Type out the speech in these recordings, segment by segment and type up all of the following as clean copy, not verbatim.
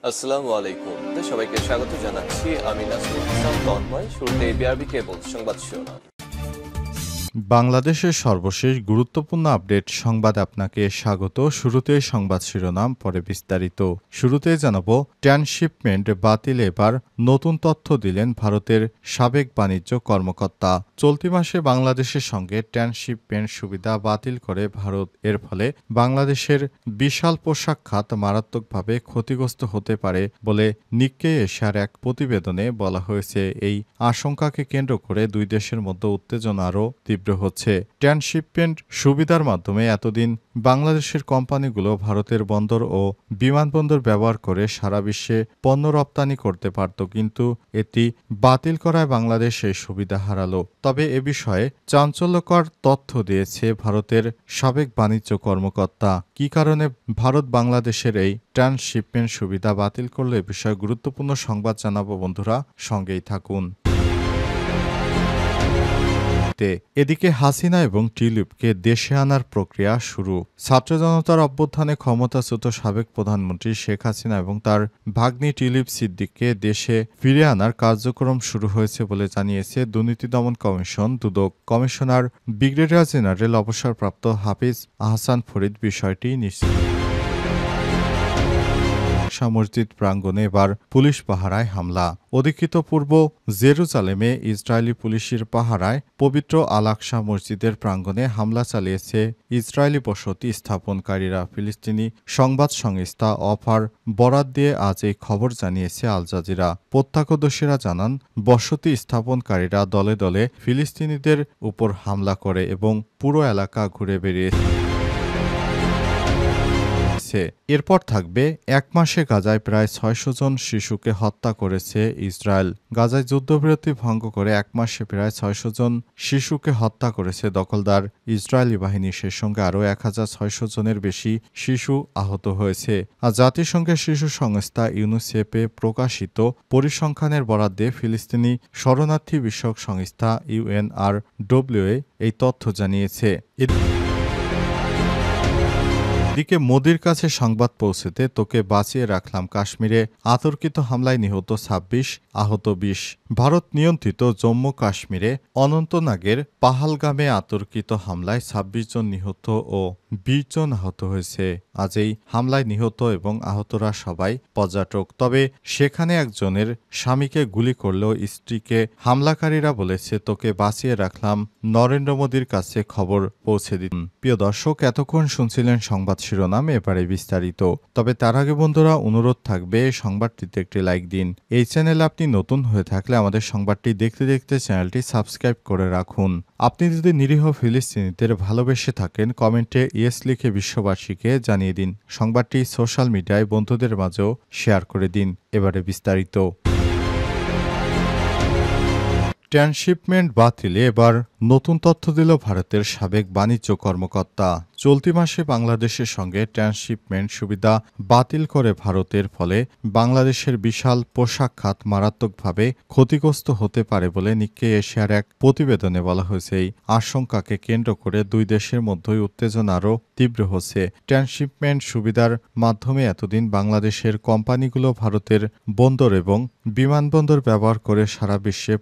আসসালামু আলাইকুম। সবাইকে স্বাগত জানাচ্ছি। আমি নাসরুল ইসলাম তন্ময়। শুরুতে বিআরবি কেবল সংবাদ শিরোনাম। বাংলাদেশের সর্বশেষ গুরুত্বপূর্ণ আপডেট সংবাদ আপনাকে স্বাগত। শুরুতেই সংবাদ শিরোনাম, পরে বিস্তারিত। শুরুতেই জানাবো, ট্রান্সশিপমেন্ট বাতিল, এবার নতুন তথ্য দিলেন ভারতের সাবেক বাণিজ্য কর্মকর্তা। চলতি মাসে বাংলাদেশের সঙ্গে ট্রান্সশিপমেন্ট সুবিধা বাতিল করে ভারত। এর ফলে বাংলাদেশের বিশাল পোশাক খাত মারাত্মকভাবে ক্ষতিগ্রস্ত হতে পারে বলে নিক্কেই এশিয়ার এক প্রতিবেদনে বলা হয়েছে। এই আশঙ্কাকে কেন্দ্র করে দুই দেশের মধ্যে উত্তেজনা আরও তীব্র হচ্ছে। ট্রান্সশিপমেন্ট সুবিধার মাধ্যমে এতদিন বাংলাদেশের কোম্পানিগুলো ভারতের বন্দর ও বিমানবন্দর ব্যবহার করে সারা বিশ্বে পণ্য রপ্তানি করতে পারত, কিন্তু এটি বাতিল করায় বাংলাদেশ এই সুবিধা হারালো। তবে এ বিষয়ে চাঞ্চল্যকর তথ্য দিয়েছে ভারতের সাবেক বাণিজ্য কর্মকর্তা। কী কারণে ভারত বাংলাদেশের এই ট্রান্সশিপমেন্ট সুবিধা বাতিল করলে এ বিষয়ে গুরুত্বপূর্ণ সংবাদ জানাবো। বন্ধুরা, সঙ্গেই থাকুন। এদিকে হাসিনা এবং টিউলিপকে দেশে আনার প্রক্রিয়া শুরু। ছাত্র জনতার অভ্যুত্থানে ক্ষমতাচ্যুত সাবেক প্রধানমন্ত্রী শেখ হাসিনা এবং তার ভাগ্নি টিউলিপ সিদ্দিককে দেশে ফিরে আনার কার্যক্রম শুরু হয়েছে বলে জানিয়েছে দুর্নীতি দমন কমিশন দুদক। কমিশনার ব্রিগেডিয়ার জেনারেল অবসরপ্রাপ্ত হাফিজ আহসান ফরিদ বিষয়টি নিশ্চিত। মসজিদ প্রাঙ্গণে এবার পুলিশ পাহারায় হামলা। অধিকৃত পূর্ব জেরুজালেমে ইসরায়েলি পুলিশের পাহারায় পবিত্র আল আকসা মসজিদের প্রাঙ্গণে হামলা চালিয়েছে ইসরায়েলি বসতি স্থাপনকারীরা। ফিলিস্তিনি সংবাদ সংস্থা অফার বরাত দিয়ে আজ এই খবর জানিয়েছে আল জাজিরা। প্রত্যক্ষদর্শীরা জানান, বসতি স্থাপনকারীরা দলে দলে ফিলিস্তিনিদের উপর হামলা করে এবং পুরো এলাকা ঘুরে বেরিয়েছে। এরপর থাকবে, এক মাসে গাজায় প্রায় ৬০০ জন শিশুকে হত্যা করেছে ইসরায়েল। গাজায় যুদ্ধবিরতি ভঙ্গ করে এক মাসে প্রায় ৬০০ জন শিশুকে হত্যা করেছে দখলদার ইসরায়েলি বাহিনী। সে সঙ্গে আরও ১৬০০ জনের বেশি শিশু আহত হয়েছে। আর জাতিসংঘের শিশু সংস্থা ইউনিসেফে প্রকাশিত পরিসংখ্যানের বরাত দিয়ে ফিলিস্তিনি শরণার্থী বিষয়ক সংস্থা UNRWA এই তথ্য জানিয়েছে। এদিকে মোদির কাছে সংবাদ পৌঁছেতে তোকে বাঁচিয়ে রাখলাম। কাশ্মীরে আতর্কিত হামলায় নিহত ২৬, আহত ২০। ভারত নিয়ন্ত্রিত জম্মু কাশ্মীরে অনন্তনাগের পাহালগামে আতর্কিত হামলায় ২৬ জন নিহত ও ২০ জন আহত হয়েছে। আজ এই হামলায় নিহত এবং আহতরা সবাই পর্যটক। তবে সেখানে একজনের স্বামীকে গুলি করলেও স্ত্রীকে হামলাকারীরা বলেছে তোকে বাঁচিয়ে রাখলাম, নরেন্দ্র মোদীর কাছে খবর পৌঁছে দিন। প্রিয় দর্শক, এতক্ষণ শুনছিলেন সংবাদ শিরোনাম, এবারে বিস্তারিত। তবে তার আগে বন্ধুরা, অনুরোধ থাকবে সংবাদটিতে একটি লাইক দিন। এই চ্যানেলে আপনি নতুন হয়ে থাকলে আমাদের সংবাদটি দেখতে দেখতে চ্যানেলটি সাবস্ক্রাইব করে রাখুন। আপনি যদি নিরীহ ফিলিস্তিনিদের ভালোবেসে থাকেন, কমেন্টে ইয়েস লিখে বিশ্ববাসীকে জানিয়ে দিন। সংবাদটি সোশ্যাল মিডিয়ায় বন্ধুদের মাঝেও শেয়ার করে দিন। এবারে বিস্তারিত। ট্রান্সশিপমেন্ট বাতিলে এবার নতুন তথ্য দিল ভারতের সাবেক বাণিজ্য কর্মকর্তা। চলতি মাসে বাংলাদেশের সঙ্গে ট্রান্সশিপমেন্ট সুবিধা বাতিল করে ভারতের ফলে বাংলাদেশের বিশাল পোশাক খাত মারাত্মকভাবে ক্ষতিগ্রস্ত হতে পারে বলে নিক্কেই এশিয়ার এক প্রতিবেদনে বলা হয়েছে। এই আশঙ্কাকে কেন্দ্র করে দুই দেশের মধ্যেই উত্তেজনা আরও তীব্র হচ্ছে। ট্রান্সশিপমেন্ট সুবিধার মাধ্যমে এতদিন বাংলাদেশের কোম্পানিগুলো ভারতের বন্দর এবং বিমানবন্দর ব্যবহার করে সারা বিশ্বে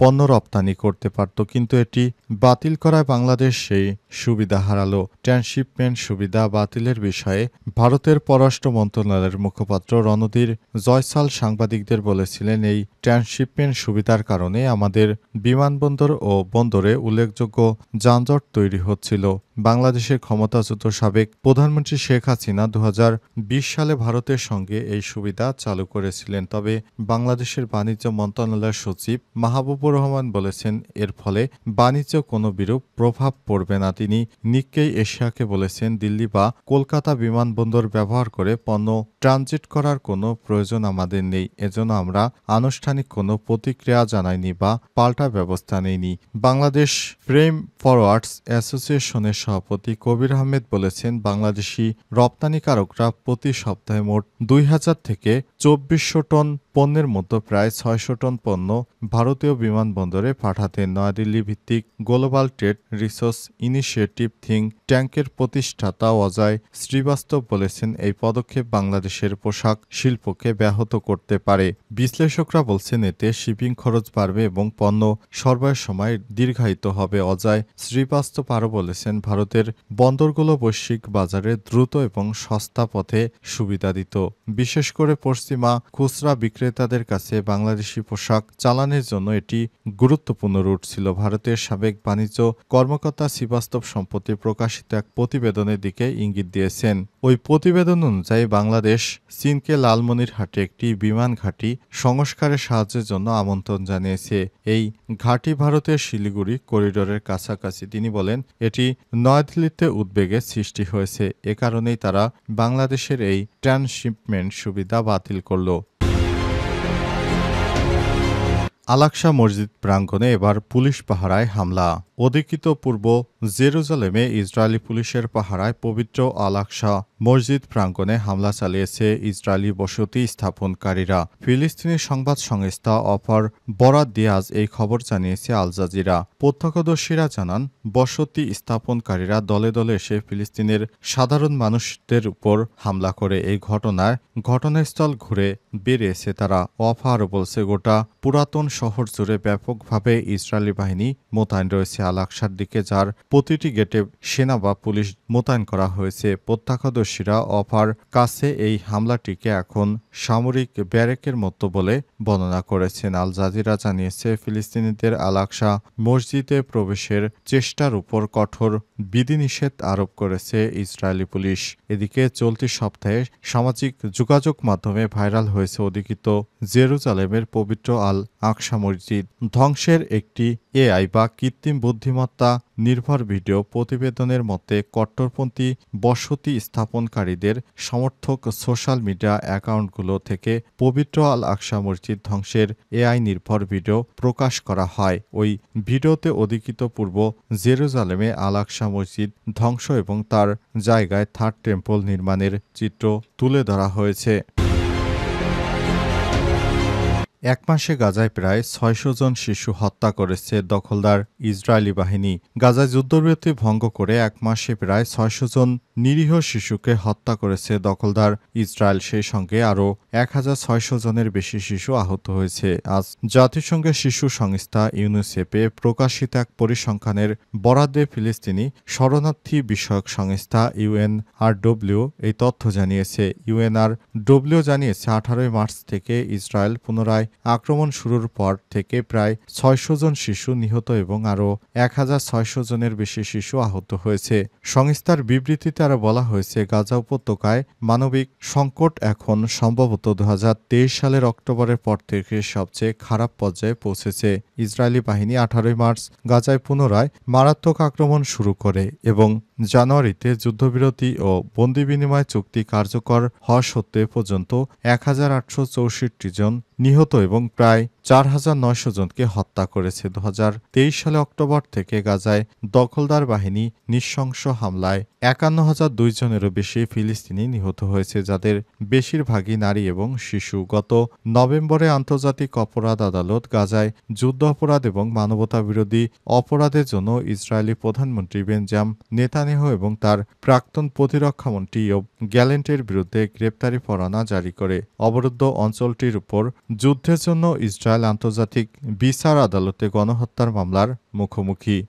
পণ্য রপ্তানি করতে পারত, কিন্তু এটি বাতিল করায় বাংলাদেশ সেই সুবিধা হারালো। ট্রান্সশিপমেন্ট সুবিধা বাতিলের বিষয়ে ভারতের পররাষ্ট্র মন্ত্রণালয়ের মুখপাত্র রণধীর জয়সাল সাংবাদিকদের বলেছিলেন, এই ট্রান্সশিপমেন্ট সুবিধার কারণে আমাদের বিমানবন্দর ও বন্দরে উল্লেখযোগ্য যানজট তৈরি হচ্ছিল। বাংলাদেশের ক্ষমতাচ্যুত সাবেক প্রধানমন্ত্রী শেখ হাসিনা ২০২০ সালে ভারতের সঙ্গে এই সুবিধা চালু করেছিলেন। তবে বাংলাদেশের বাণিজ্য মন্ত্রণালয়ের সচিব মাহবুবুর রহমান বলেছেন, এর ফলে বাণিজ্য কোনো বিরূপ প্রভাব পড়বে না। তিনি নিক্কেই এশিয়াকে বলেছেন, দিল্লি বা কলকাতা বিমানবন্দর ব্যবহার করে পণ্য ট্রানজিট করার কোনো প্রয়োজন আমাদের নেই। এজন্য আমরা আনুষ্ঠানিক কোনো প্রতিক্রিয়া জানাইনি বা পাল্টা ব্যবস্থা নেইনি। বাংলাদেশ ফ্রেম ফরওয়ার্ডস অ্যাসোসিয়েশনের সভাপতি কবির আহমেদ বলেছেন, বাংলাদেশি রপ্তানিকারকরা প্রতি সপ্তাহে মোট ২,০০০ থেকে ২৪০০ টন পণ্যের মধ্যে প্রায় ৬০০ টন পণ্য ভারতীয় বিমানবন্দরে পাঠাতে নয়াদিল্লি ভিত্তিক global trade resource initiative think ট্যাঙ্কের প্রতিষ্ঠাতা অজয় শ্রীবাস্তব বলেছেন, এই পদক্ষেপ বাংলাদেশের পোশাক শিল্পকে ব্যাহত করতে পারে। বিশ্লেষকরা বলছেন, এতে শিপিং খরচ বাড়বে এবং পণ্য সরবরাহের সময় দীর্ঘায়িত হবে। অজয় শ্রীবাস্তব আরও বলেছেন, ভারতের বন্দরগুলো বৈশ্বিক বাজারে দ্রুত এবং সস্তা পথে সুবিধা দিত। বিশেষ করে পশ্চিমা খুচরা বিক্রেতাদের কাছে বাংলাদেশি পোশাক চালানের জন্য এটি গুরুত্বপূর্ণ রুট ছিল। ভারতের সাবেক বাণিজ্য কর্মকর্তা শ্রীবাস্তব সম্প্রতি প্রকাশিত এক প্রতিবেদনের দিকে ইঙ্গিত দিয়েছেন। ওই প্রতিবেদন অনুযায়ী বাংলাদেশ চীনকে লালমনিরহাটে একটি বিমান ঘাঁটি সংস্কারের সাহায্যের জন্য আমন্ত্রণ জানিয়েছে। এই ঘাঁটি ভারতের শিলিগুড়ি করিডোরের কাছাকাছি। তিনি বলেন, এটি নয়াদিল্লিতে উদ্বেগের সৃষ্টি হয়েছে। এ কারণেই তারা বাংলাদেশের এই ট্রান্সশিপমেন্ট সুবিধা বাতিল করল। আল-আকসা মসজিদ প্রাঙ্গণে এবার পুলিশ পাহারায় হামলা। অধিকৃত পূর্ব জেরুজালেমে ইসরায়েলি পুলিশের পাহারায় পবিত্র আল-আকসা মসজিদ প্রাঙ্গণে হামলা চালিয়েছে ইসরায়েলি বসতি স্থাপনকারীরা। ফিলিস্তিনি সংবাদ সংস্থা অফার বরাত দিয়ে আজ এই খবর জানিয়েছে আল জাজিরা। প্রত্যক্ষদর্শীরা জানান, বসতি স্থাপনকারীরা দলে দলে এসে ফিলিস্তিনের সাধারণ মানুষদের উপর হামলা করে। এই ঘটনাস্থল ঘুরে বেরিয়েছে তারা। ওয়াফা আরও বলছে, গোটা পুরাতন শহর জুড়ে ব্যাপকভাবে ইসরায়েলি বাহিনী মোতায়েন রয়েছে আল-আকসার দিকে, যার প্রতিটি গেটে সেনা বা পুলিশ মোতায়েন করা হয়েছে। প্রত্যক্ষদর্শীরা অফার কাছে এই হামলাটিকে এখন সামরিক ব্যারেকের মতো বলে বর্ণনা করেছেন। আল জাজিরা জানিয়েছে, ফিলিস্তিনিদের আল-আকসা মসজিদে প্রবেশের চেষ্টার উপর কঠোর বিধিনিষেধ আরোপ করেছে ইসরায়েলি পুলিশ। এদিকে চলতি সপ্তাহে সামাজিক যোগাযোগ মাধ্যমে ভাইরাল হয়েছে অধিকৃত জেরুজালেমের পবিত্র আল-আকসা মসজিদ ধ্বংসের একটি এআই বা কৃত্রিম বুদ্ধিমত্তা নির্ভর ভিডিও। প্রতিবেদনের মতে, কট্টরপন্থী বসতি স্থাপনকারীদের সমর্থক সোশ্যাল মিডিয়া অ্যাকাউন্টগুলো থেকে পবিত্র আল-আকসা মসজিদ ধ্বংসের এআই নির্ভর ভিডিও প্রকাশ করা হয়। ওই ভিডিওতে অধিকৃত পূর্ব জেরুজালেমে আল-আকসা মসজিদ ধ্বংস এবং তার জায়গায় থার্ড টেম্পল নির্মাণের চিত্র তুলে ধরা হয়েছে। এক মাসে গাজায় প্রায় ৬০০ জন শিশু হত্যা করেছে দখলদার ইসরায়েলি বাহিনী। গাজায় যুদ্ধবিরতি ভঙ্গ করে এক মাসে প্রায় ৬০০ জন নিরীহ শিশুকে হত্যা করেছে দখলদার ইসরায়েল। সেই সঙ্গে আরও ১৬০০ জনের বেশি শিশু আহত হয়েছে। আজ জাতিসংঘের শিশু সংস্থা ইউনিসেফে প্রকাশিত এক পরিসংখ্যানের বরাদ্দে ফিলিস্তিনি শরণার্থী বিষয়ক সংস্থা ইউএনআরডব্লিউ এই তথ্য জানিয়েছে। ইউএনআরডব্লিউ জানিয়েছে, ১৮ মার্চ থেকে ইসরায়েল পুনরায় আক্রমণ শুরুর পর থেকে প্রায় ৬০০ জন শিশু নিহত এবং আরও ১৬০০ জনের বেশি শিশু আহত হয়েছে। সংস্থার বিবৃতিতে আরও বলা হয়েছে, গাজা উপত্যকায় মানবিক সংকট এখন সম্ভবত ২০২৩ সালের অক্টোবরের পর থেকে সবচেয়ে খারাপ পর্যায়ে পৌঁছেছে। ইসরায়েলি বাহিনী ১৮ মার্চ গাজায় পুনরায় মারাত্মক আক্রমণ শুরু করে এবং জানুয়ারিতে যুদ্ধবিরতি ও বন্দি বিনিময় চুক্তি কার্যকর হওয়া সত্ত্বে পর্যন্ত ১৮৬৪ জন নিহত এবং প্রায় ৪৯০০ জনকে হত্যা করেছে। ২০২৩ সালে অক্টোবর থেকে গাজায় দখলদার বাহিনী নৃশংস হামলায় ৫১,০০২ জনেরও বেশি ফিলিস্তিনি নিহত হয়েছে, যাদের বেশিরভাগই নারী এবং শিশু। গত নভেম্বরে আন্তর্জাতিক অপরাধ আদালত গাজায় যুদ্ধ অপরাধ এবং মানবতাবিরোধী অপরাধের জন্য ইসরায়েলি প্রধানমন্ত্রী বেঞ্জামিন নেতানিয়াহু এবং তার প্রাক্তন প্রতিরক্ষামন্ত্রী ইয়োব গ্যালেন্টের বিরুদ্ধে গ্রেপ্তারি পরোয়ানা জারি করে। অবরুদ্ধ অঞ্চলটির উপর যুদ্ধের জন্য ইসরায়েল আন্তর্জাতিক বিচার আদালতে গণহত্যার মামলার মুখোমুখি।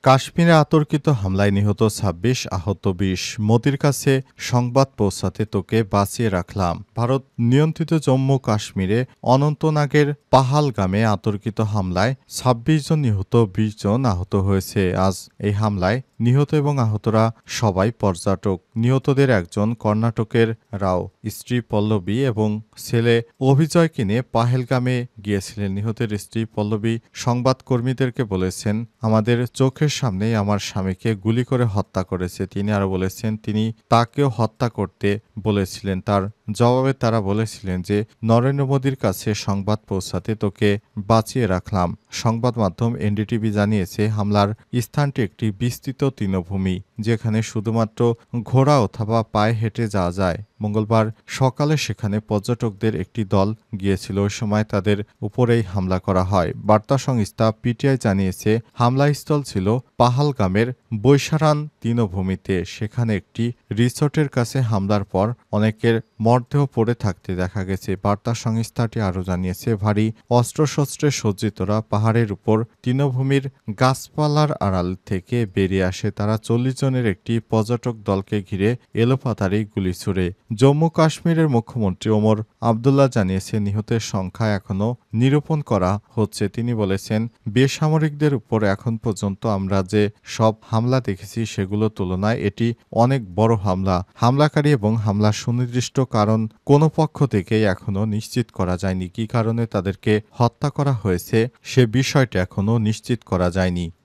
কাশ্মীরে অতর্কিত হামলায় নিহত ২৬, আহত ২০। মোদির কাছে সংবাদ পৌঁছাতে তোকে বাঁচিয়ে রাখলাম। ভারত নিয়ন্ত্রিত জম্মু কাশ্মীরে অনন্তনাগের পাহালগামে অতর্কিত হামলায় ২৬ জন নিহত, ২০ জন আহত হয়েছে। আজ এই হামলায় নিহত এবং আহতরা সবাই পর্যটক। নিহতদের একজন কর্ণাটকের রাও, স্ত্রী পল্লবী এবং ছেলে অভিজয়কে নিয়ে পাহেলগামে গিয়েছিলেন। নিহতের স্ত্রী পল্লবী সংবাদকর্মীদেরকে বলেছেন, আমাদের চোখের সামনেই আমার স্বামীকে গুলি করে হত্যা করেছে। তিনি আরও বলেছেন, তিনি তাকেও হত্যা করতে বলেছিলেন। তার জবাবে তারা বলেছিলেন যে নরেন্দ্র মোদীর কাছে সংবাদ পৌঁছাতে তোকে বাঁচিয়ে রাখলাম। সংবাদ মাধ্যম এনডিটিভি জানিয়েছে হামলার স্থানটি একটি বিস্তৃত তৃণভূমি, যেখানে শুধুমাত্র ঘোড়া অথবা পায়ে হেঁটে যাওয়া যায়। মঙ্গলবার সকালে সেখানে পর্যটকদের একটি দল গিয়েছিল। ওই সময় তাদের উপরেই হামলা করা হয়। বার্তা সংস্থা পিটিআই জানিয়েছে হামলাস্থল ছিল পাহালগামের বৈশারান তৃণভূমিতে। সেখানে একটি রিসোর্টের কাছে হামলার পর অনেকের মরদেহ পড়ে থাকতে দেখা গেছে। বার্তা সংস্থাটি আরও জানিয়েছে ভারী অস্ত্রশস্ত্রে সজ্জিতরা পাহাড়ের উপর তৃণভূমির গাছপালার আড়াল থেকে বেরিয়ে আসে। তারা 40 জনের একটি পর্যটক দলকে ঘিরে এলোপাতাড়ি গুলি ছুড়ে। জম্মু কাশ্মীরের মুখ্যমন্ত্রী ওমর আবদুল্লাহ জানিয়েছে নিহতের সংখ্যা এখনও নিরূপণ করা হচ্ছে। তিনি বলেছেন বেসামরিকদের উপর এখন পর্যন্ত আমরা যে সব হামলা দেখেছি সেগুলোর তুলনায় এটি অনেক বড় হামলা। হামলাকারী এবং হামলার সুনির্দিষ্ট কারণ কোনো পক্ষ থেকেই এখনও নিশ্চিত করা যায়নি। কী কারণে তাদেরকে হত্যা করা হয়েছে সে বিষয়টি এখনও নিশ্চিত করা যায়নি।